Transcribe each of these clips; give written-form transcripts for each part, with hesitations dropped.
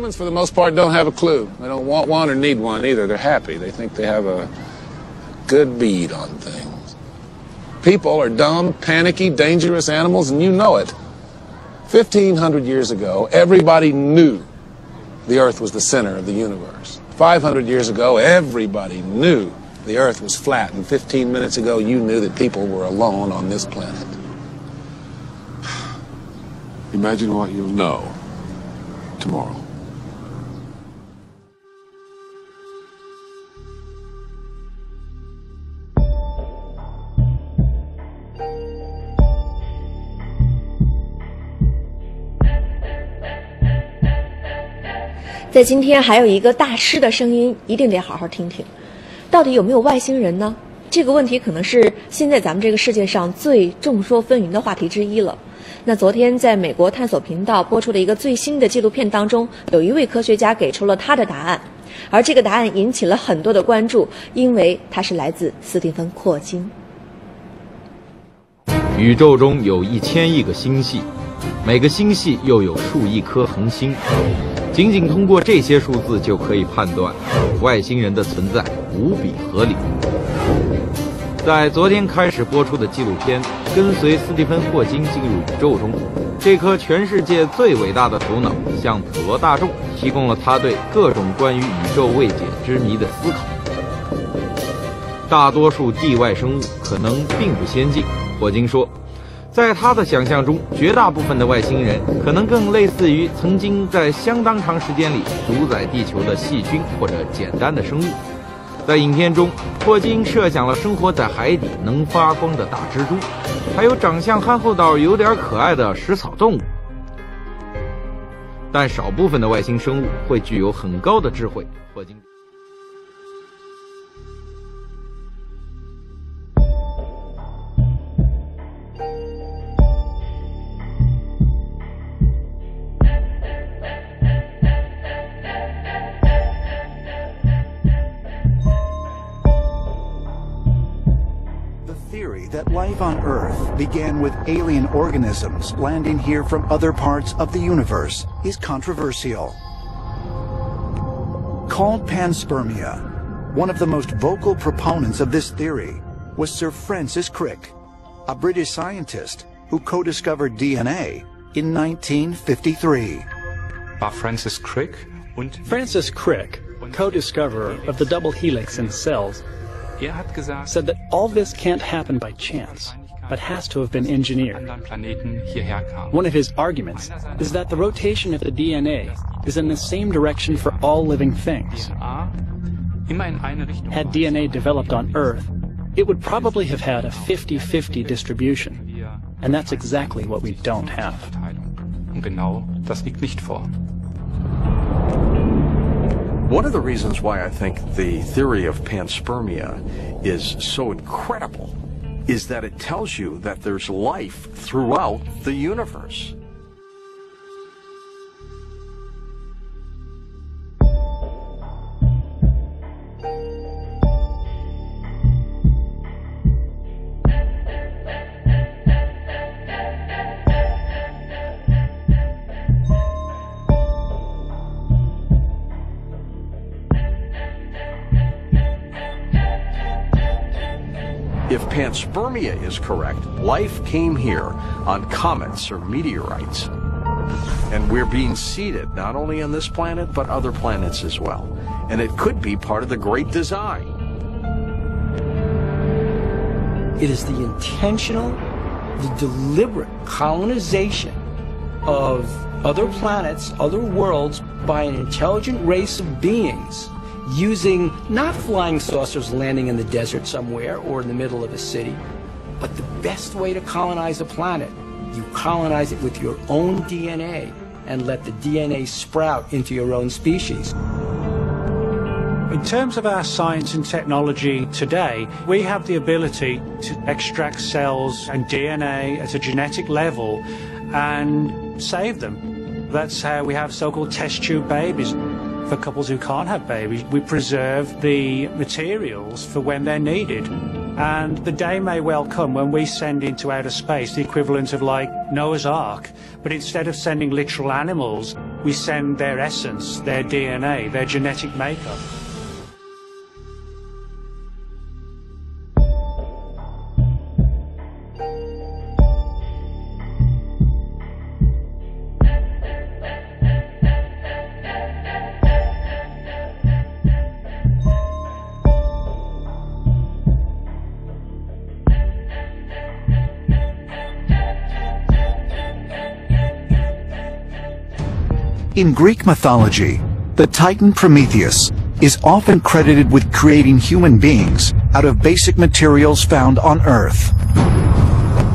Humans, for the most part, don't have a clue. They don't want one or need one either. They're happy. They think they have a good bead on things. People are dumb, panicky, dangerous animals, and you know it. 1,500 years ago, everybody knew the Earth was the center of the universe. 500 years ago, everybody knew the Earth was flat, and 15 minutes ago, you knew that people were alone on this planet. Imagine what you'll know tomorrow. 在今天还有一个大师的声音，一定得好好听听。到底有没有外星人呢？这个问题可能是现在咱们这个世界上最众说纷纭的话题之一了。那昨天在美国探索频道播出的一个最新的纪录片当中，有一位科学家给出了他的答案，而这个答案引起了很多的关注，因为它是来自斯蒂芬·霍金。宇宙中有1000亿个星系，每个星系又有数亿颗恒星。仅仅通过这些数字就可以判断，外星人的存在无比合理。在昨天开始播出的纪录片《跟随斯蒂芬·霍金进入宇宙》中，这颗全世界最伟大的头脑向普罗大众提供了他对各种关于宇宙未解之谜的思考。大多数地外生物可能并不先进，霍金说，在他的想象中，绝大部分的外星人可能更类似于曾经在相当长时间里主宰地球的细菌或者简单的生物。在影片中，霍金设想了生活在海底能发光的大蜘蛛，还有长相憨厚到有点可爱的食草动物。但少部分的外星生物会具有很高的智慧。霍金that life on Earth began with alien organisms landing here from other parts of the universe is controversial. Called panspermia, one of the most vocal proponents of this theory was Sir Francis Crick, a British scientist who co-discovered DNA in 1953. Francis Crick Francis Crick, co-discoverer of the double helix in cells, said that all this can't happen by chance, but has to have been engineered. One of his arguments is that the rotation of the DNA is in the same direction for all living things. Had DNA developed on Earth, it would probably have had a 50-50 distribution, and that's exactly what we don't have. One of the reasons why I think the theory of panspermia is so incredible is that it tells you that there's life throughout the universe. If panspermia is correct, life came here on comets or meteorites. And we're being seeded not only on this planet, but other planets as well. And it could be part of the Great Design. It is the intentional, the deliberate colonization of other planets, other worlds, by an intelligent race of beings, using not flying saucers landing in the desert somewhere or in the middle of a city, but the best way to colonize a planet. You colonize it with your own DNA and let the DNA sprout into your own species. In terms of our science and technology today, we have the ability to extract cells and DNA at a genetic level and save them. That's how we have so-called test tube babies. For couples who can't have babies, we preserve the materials for when they're needed. And the day may well come when we send into outer space the equivalent of like Noah's Ark, but instead of sending literal animals, we send their essence, their DNA, their genetic makeup. In Greek mythology, the Titan Prometheus is often credited with creating human beings out of basic materials found on Earth.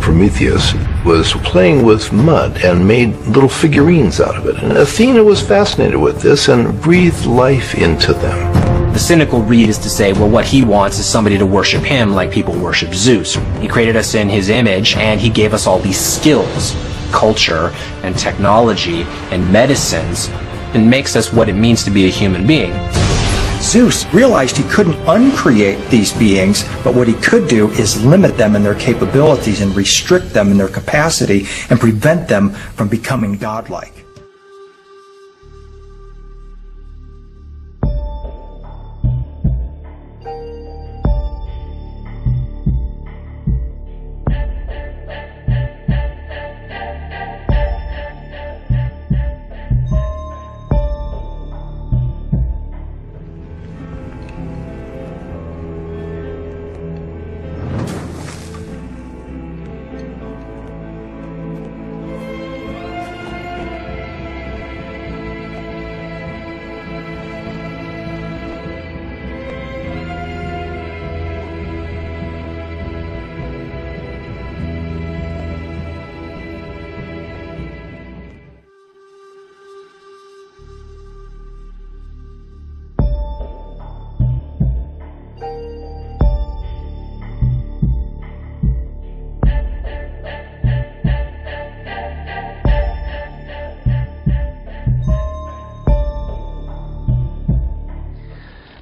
Prometheus was playing with mud and made little figurines out of it. And Athena was fascinated with this and breathed life into them. The cynical read is to say, well, what he wants is somebody to worship him like people worship Zeus. He created us in his image, and he gave us all these skills, culture and technology and medicines, and makes us what it means to be a human being. Zeus realized he couldn't uncreate these beings, but what he could do is limit them in their capabilities and restrict them in their capacity and prevent them from becoming godlike.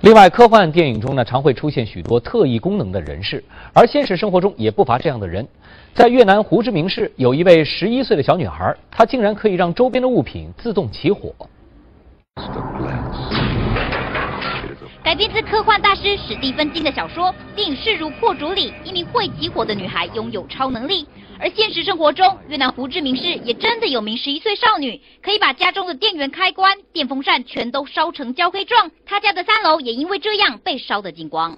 另外，科幻电影中呢，常会出现许多特异功能的人士，而现实生活中也不乏这样的人。在越南胡志明市，有一位11岁的小女孩，她竟然可以让周边的物品自动起火。改编自科幻大师史蒂芬金的小说，电影《势如破竹》里，一名会起火的女孩拥有超能力。而现实生活中，越南胡志明市也真的有名11岁少女，可以把家中的电源开关、电风扇全都烧成焦黑状。她家的3楼也因为这样被烧得精光。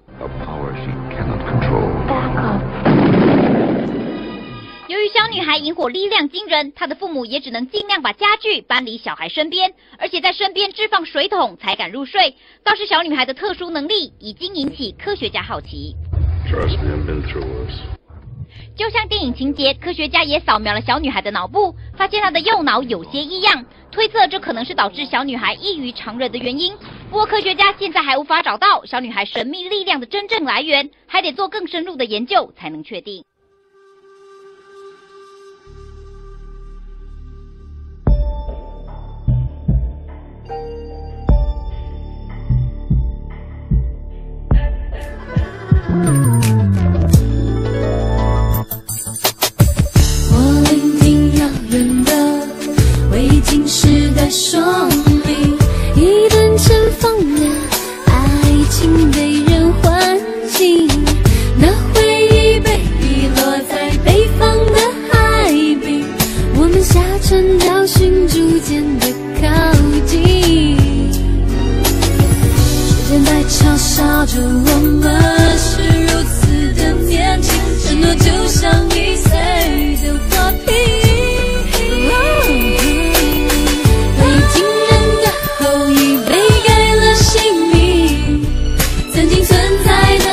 由于小女孩引火力量惊人，她的父母也只能尽量把家具搬离小孩身边，而且在身边置放水桶才敢入睡。倒是小女孩的特殊能力已经引起科学家好奇。就像电影情节，科学家也扫描了小女孩的脑部，发现她的右脑有些异样，推测这可能是导致小女孩异于常人的原因。不过科学家现在还无法找到小女孩神秘力量的真正来源，还得做更深入的研究才能确定。今时的说明，一段尘封的爱情被人唤醒，那回忆被遗落在北方的海滨，我们下船找寻，逐渐的靠近，时间在嘲笑着我们是如此的年轻，承诺就像易碎的花瓶。曾经存在的